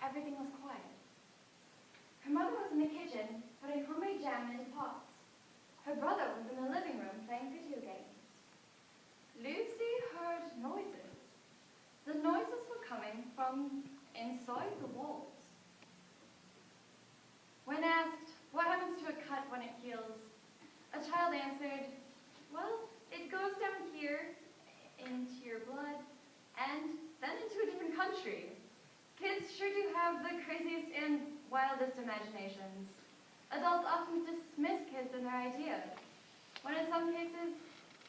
everything was quiet. Her mother was in the kitchen, putting homemade jam into pots. Her brother was in the living room playing video games. Lucy heard noises. The noises were coming from inside the walls. When asked, what happens to a cut when it heals, a child answered, well, it goes down here, into your blood, and then into a different country. Kids sure do have the craziest and wildest imaginations. Adults often dismiss kids and their ideas, when in some cases,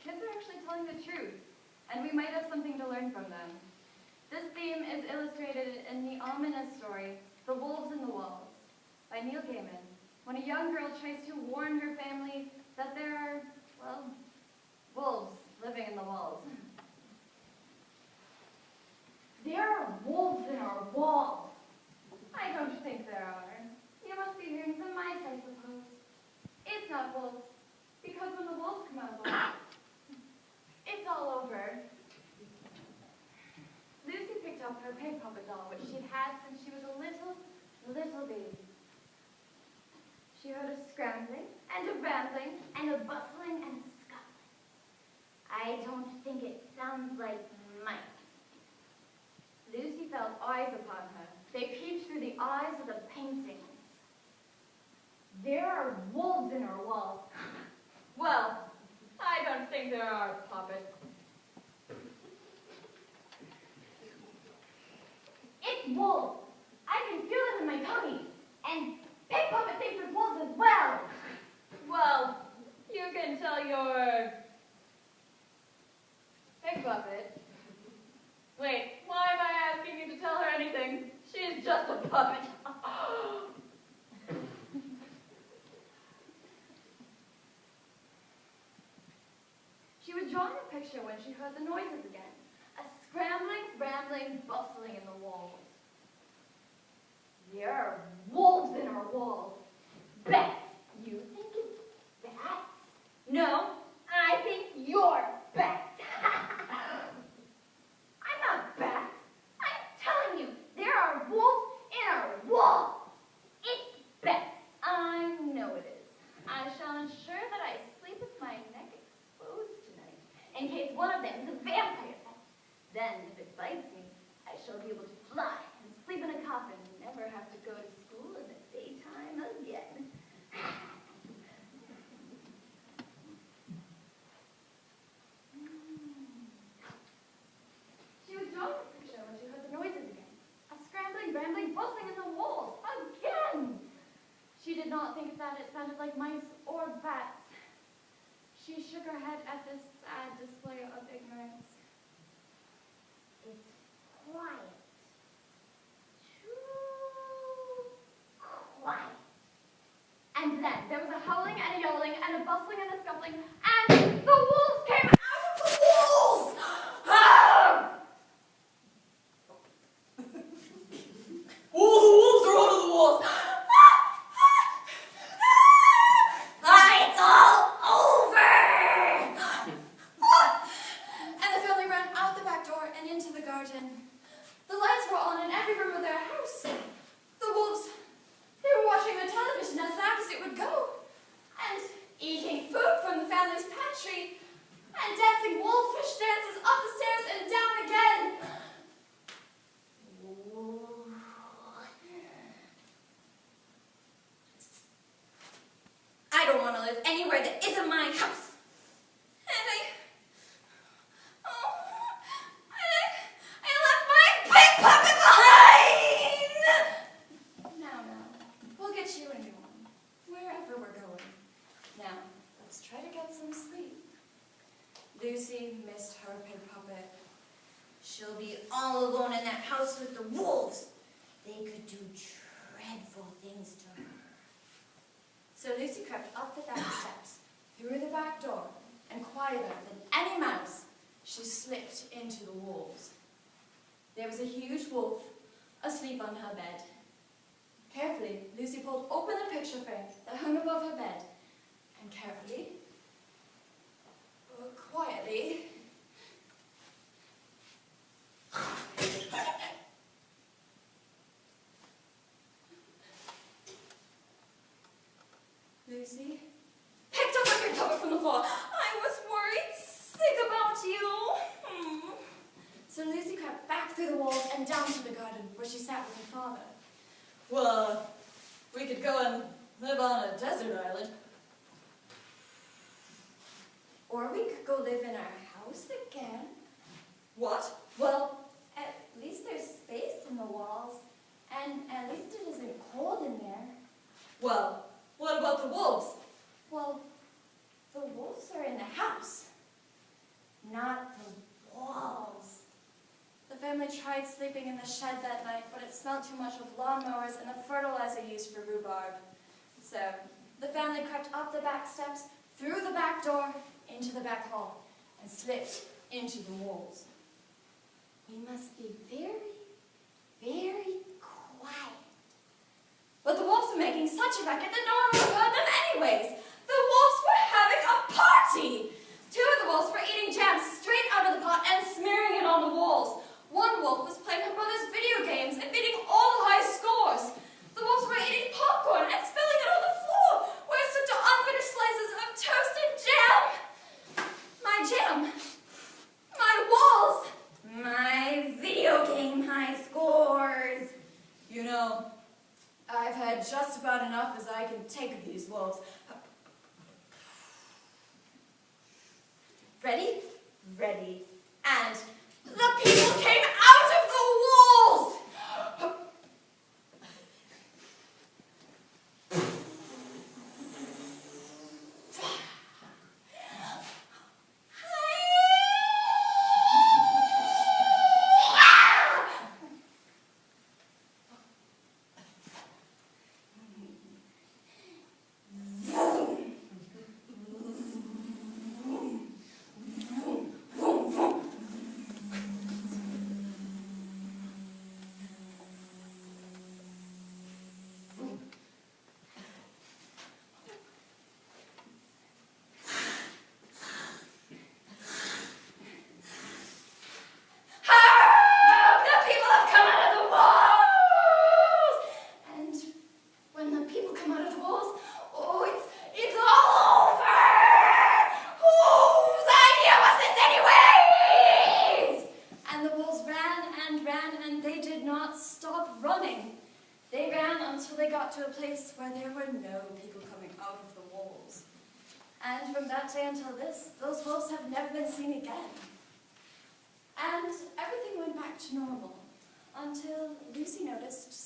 kids are actually telling the truth, and we might have something to learn from them. This theme is illustrated in the ominous story, The Wolves in the Walls, by Neil Gaiman, when a young girl tries to warn her family that there are, well, wolves living in the walls. There are wolves in our walls. I don't think there are. You must be hearing some mice, I suppose. It's not wolves, because when the wolves come out of the walls, it's all over. Lucy picked up her pig puppet doll, which she'd had since she was a little baby. She heard a scrambling, and a rambling, and a bustling, and a scuffling. I don't think it sounds like mice. Lucy felt eyes upon her. They peeped through the eyes of the paintings. There are wolves in our walls. Well, I don't think there are, Poppet. It's wolves. I can feel them in my tummy. And Pig Puppet thinks it's wolves as well. Well, you can tell your Pig Puppet. Wait, why am I asking you to tell her anything? She's just a puppet. She was drawing a picture when she heard the noises again. A scrambling, rambling, bustling in the walls. There are wolves in our walls. Bats. You think it's bats? No, I think you're bats. I'm not bats. I'm telling you, there are wolves in our walls. It's bats. I know it is. I shall ensure that I sleep with my neck exposed tonight, in case one of them is a vampire bat. Then, if it bites me, I shall be able to fly and sleep in a coffin and never have to go to school in the daytime again. She was drawing a picture when she heard the noises again. A scrambling, rambling, bustling in the walls. Again! She did not think that it sounded like mice or bats. She shook her head at this sad display of ignorance. It's quiet. Too quiet. And then there was a howling and a yowling and a bustling and a scuffling, and the wolves came out of the walls! Ah! All the wolves are out of the walls! It's all over! And the family ran out the back door and into the garden. The lights were on in every room of their house. The wolves, they were watching the television as fast as it would go, and eating food from the family's pantry, and dancing wolfish dances up the stairs and down again. I don't want to live anywhere that isn't my house. And I left my pig puppet behind! Now, we'll get you a new one, wherever we're going. Now, let's try to get some sleep. Lucy missed her pig puppet. She'll be all alone in that house with the wolves. They could do dreadful things to her. So Lucy crept up the back steps, through the back door, and quieter than any mouse, she slipped into the wolves. There was a huge wolf asleep on her bed. Carefully, Lucy pulled open the picture frame that hung above her bed, and carefully, quietly, Lucy. Picked up a cover from the floor. I was worried sick about you. So Lucy crept back through the walls and down to the garden where she sat with her father. Well, we could go and live on a desert island. Or we could go live in our house again. What? Well, at least there's space in the walls, and at least it isn't cold in there. Well, what about the wolves? Well, the wolves are in the house, not the walls. The family tried sleeping in the shed that night, but it smelled too much of lawnmowers and the fertilizer used for rhubarb. So the family crept up the back steps, through the back door, into the back hall, and slipped into the walls. We must be very, very quiet. But the wolves were making such a racket that no one would have heard them anyways. The wolves were having a party! 2 of the wolves were eating jam straight out of the pot and smearing it on the walls. One wolf was playing her brother's video games and beating all the high scores. The wolves were eating popcorn and spilling it on the floor, where it stood to unfinished slices of toasted jam. My jam. My walls. My video game high scores. You know, I've had just about enough as I can take of these wolves. Ready? Ready. And the people came out of the walls! To a place where there were no people coming out of the walls. And from that day until this, those wolves have never been seen again. And everything went back to normal until Lucy noticed